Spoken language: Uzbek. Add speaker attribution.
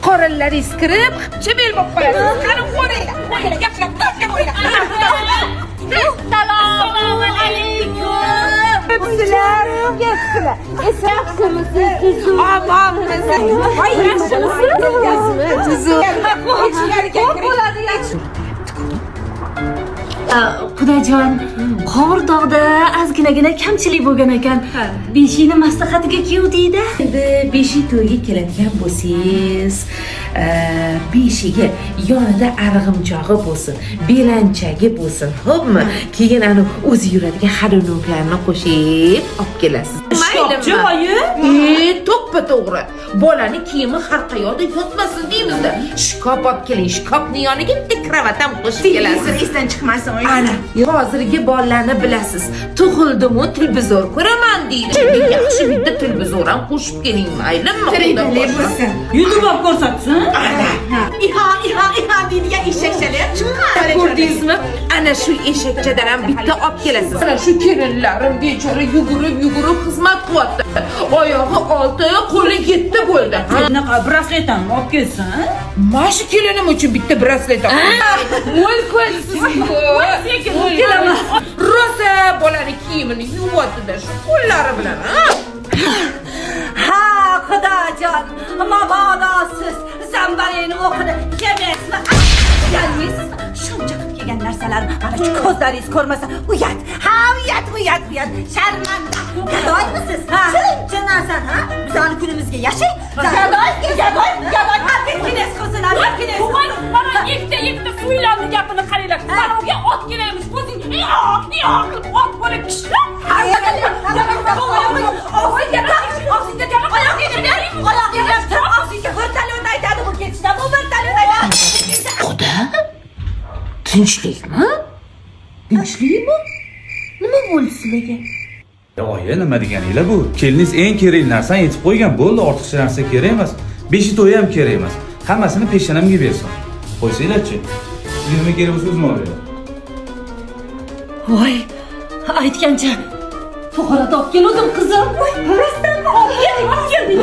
Speaker 1: qorinlaringiz kirib, chimel bo'lib qolasiz. Qani qo'ringlar. Qo'yinglar, gaplab qo'yinglar.
Speaker 2: Assalomu alaykum.
Speaker 1: Sizlar, yaxshilar. Yaxshimisiz? Omonmisiz? Voy, yaxshimisiz? Tuzuk. Ichkariga kiring.
Speaker 2: Xudojon, qor dog'da ozginagina kamchilik bo'lgan ekan. Beshikni maslahatiga keldi-da. Endi beshik to'yga keladigan bo'lsangiz, beshiga yonida arg'imchog'i bo'lsin, belanchagi bo'lsin, xo'pmi? Keyin ana o'zi yuradigan xaridorlarni qo'shib olib kelasiz.
Speaker 1: Maylimi? Joyi? To'ppa to'g'ri. Bolani kiyimi har qayerda yotmasin deymiz-da. Shkop olib keling, shkopning yoniga bitta kravat ham qo'shib kelasiz.
Speaker 3: Esdan chiqmasin.
Speaker 1: Ana, hozirgi bolalarni bilasiz. Tug'ildim-u televizor ko'raman deydi. Yaxshi bitta televizor ham qo'shib keling, maylimi?
Speaker 3: Tiriklik bo'lsin.
Speaker 2: YouTube olib ko'rsatsin.
Speaker 3: İha deydigan eshakchalar chiqqan.
Speaker 1: Ko'rdingizmi? Ana shu eshakchadan ham bitta olib kelasiz. Ana shu kelinlarim bechora yugurib xizmat qilyapti. Oyog'i 6, qo'li 7 bo'ldi.
Speaker 2: Bunaqa braslet ham olib kelsin.
Speaker 1: Mana shu kelinim uchun bitta braslet olib. Voy ko'rsiz-ku. Kelaman. Rosa bolani kiyimini yuvyapti-da shu qo'llari bilan.
Speaker 2: Ha, Xudojon, mabodo siz zambarini o'qidi yemaysizmi? Yalmaysizmi? Shuncha qilib kelgan narsalar mana shu ko'zlaringiz ko'rmasa, uyat. Ha, uyat. Sharmanda. Gadoymisiz? Ha? Shuncha narsa, ha? Bizning kunimizga yashang. Gadoy. Hakkiniz qilsin, hakkiniz.
Speaker 4: Mana ikkita suylarni gapini qaranglar. Mana unga ot kelaymiz. O'zing qilib ot bo'lib kishilar.
Speaker 1: Xudo? Tinchlikmi? Tinchlikmi? Nima bo'ldi sizlarga?
Speaker 5: Oyi, nima deganinglar bu? Keliniz eng kerak narsani yetib qo'ygan, bo'ldi, ortiqcha narsa kerak emas. Beshi to'yi ham kerak emas. Hammasini peshonamga bersin. Qo'ysanglar-chi. Nima kerak bo'lsa o'zim olaman.
Speaker 2: Voy, aytgancha Fuqaroda olib keldim qizim. Voy, rostdanmi? Olib kelding.